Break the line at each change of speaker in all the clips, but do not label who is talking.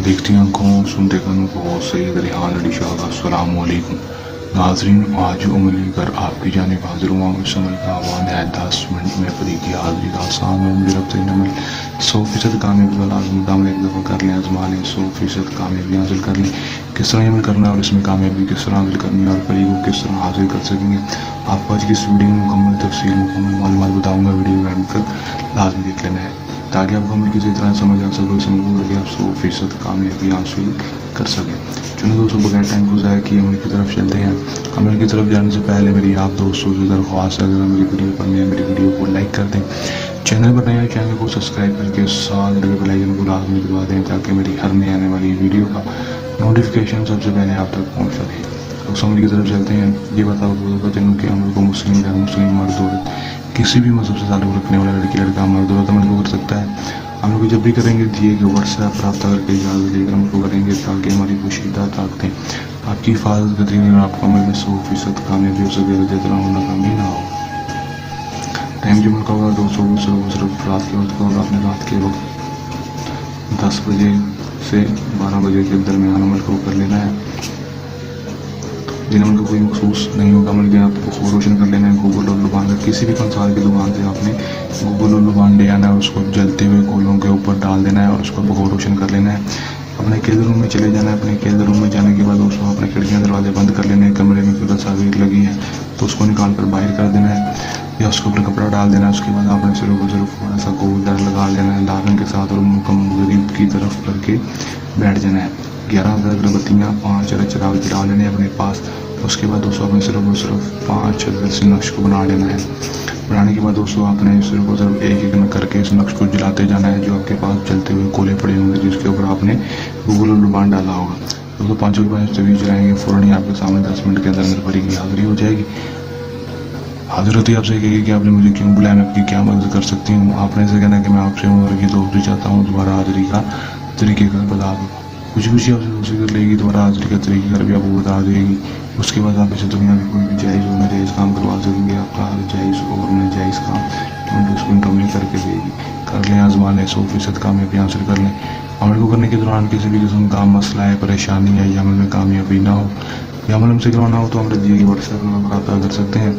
देखती आंखों सुनते कानों को सैयद रिहान अली शाह का अस्सलाम वालेकुम। नाजरीन, आज उम्र लेकर आपकी जानिब हाजिर हुआ हूँ। इस अमल का आह्वान है 10 मिनट में फरी की हाजिरी का आसान और मुझे रब्ता अमल 100% कामयाबी वाला आजम एक दफ़ा कर लें, आजमा लें, 100% कामयाबी हासिल कर लें। किस तरह अमल करना है और इसमें कामयाबी किस तरह हासिल करनी है और फरी को किस तरह हासिल कर सकेंगे, आपको आज की इस वीडियो में मुकम्मल तफसील मुकम्मल मालूमात बताऊँगा। वीडियो एंड तक लाजमी देख लेना है ताकि आपको अमल किसी तरह समझ आ सके, इस अमल को आप 100% कामयाबी हासिल कर सकें। चलो दोस्तों, बगैर टाइम को ज़ाया किए अमल की तरफ चलते हैं। अमल की तरफ जाने से पहले मेरी आप दोस्तों से दरख्वास्त है, अगर मेरी वीडियो पर नए मेरी वीडियो को लाइक कर दें, चैनल पर नए चैनल को सब्सक्राइब करके साथ लगे बेल आइकन को लाजमी दबा दें ताकि मेरी हर नई आने वाली वीडियो का नोटिफिकेशन सबसे पहले आप तक पहुँच सके। तो अमल की तरफ चलते हैं। ये बताओ चलूँ कि अमल को मुस्लिम या मुस्लिम मर्द औरत किसी भी मजहब से ताल्लुक़ रखने वाला लड़की लड़का मर्द औरत अमल को कर सकता है। हम लोग जब भी करेंगे दिए गए व्हाट्सएप पर रब्ता करके इजाज़त लेकर अमल को करेंगे ताकि हमारी पोशीदा ताकतें आपकी हिफाजत करती हैं और आपको अमल में 100% कामयाबी हो सके, जितना नाकामी ना हो। टाइम जो अमल का होगा दोस्तों सिर्फ रात के वक्त का होगा। अपने रात के वक्त 10 बजे से 12 बजे के दरमियान अमल को कर लेना है। दिन अमल का कोई मखसूस नहीं होगा। अमल के आपको रोशन कर लेना है। गूगल और लुबान किसी भी कंसाल की दुकान से आपने गूगल और लुबान ले आना है और उसको जलते हुए कोयलों के ऊपर डाल देना है और उसको बखूर रोशन कर लेना है। अपने केंद्र रूम में चले जाना है। अपने केंद्र रूम में जाने के बाद दोस्तों अपने खिड़कियाँ दरवाजे बंद कर लेने हैं। कमरे में कोई तस्वीर लगी है तो उसको निकाल कर बाहर कर देना है या उसके ऊपर कपड़ा डाल देना है। उसके बाद आपने सिर्फ थोड़ा सा गोल दर लगा लेना है लाल रंग के साथ और मुकम्मल गरीब की तरफ करके बैठ जाना है। 11 अगरबत्तियाँ 5 चिराग जला लेने अपने पास। उसके बाद दोस्तों आपने सिर्फ 5 से नक्श को बना लेना है। बनाने के बाद दोस्तों आपने सिर्फ एक एक करके इस नक्श को जलाते जाना है। जो आपके पास जलते हुए कोले पड़े होंगे जिसके ऊपर आपने गूगल और लुबान डाला होगा दोस्तों 5 के बाद तभी जलाएंगे। फ़ौरन ही आपके सामने 10 मिनट के अंदर भरी की हाजिरी हो जाएगी। हाजिर होती है आपसे कहेगी कि आपने मुझे क्यों बुलाया, मैं आपकी क्या मदद कर सकती हूँ। आपने से कहना कि मैं आपसे उम्र की दोस्ती चाहता हूँ, दोबारा हाजिरी का तरीक़ेकार बता दो। कुछ आपसे दोस्ती कर लेगी, दोबारा हाजिरी का तरीक़ेकार भी आपको बता देगी। उसके बाद आप इसे दुनिया में कोई भी जायज़ और नाजायज़ काम करवा सकेंगे। आपका हर जायज़ और नाजायज़ काम 20 मिनटों में करके देगी। कर लें, आजमा लें, 100% कामयाबी हासिल कर लें। अमल को करने के दौरान किसी भी किस्म का मसला है, परेशानी है या अमल में कामयाबी ना हो या अमल हमसे करवाना हो तो हमारे दिए गए व्हाट्सएप में रब्ता कर सकते हैं।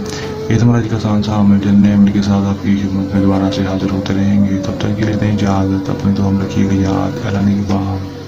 ये तो हमारा आसान सा अमल जलने अमल के साथ आपकी खिदमत में दोबारा से हाजिर होते रहेंगे। तब तक के लिए दें इजाज़त। अपनी तो हम रखिएगा याद। अल्लाह ने की बात।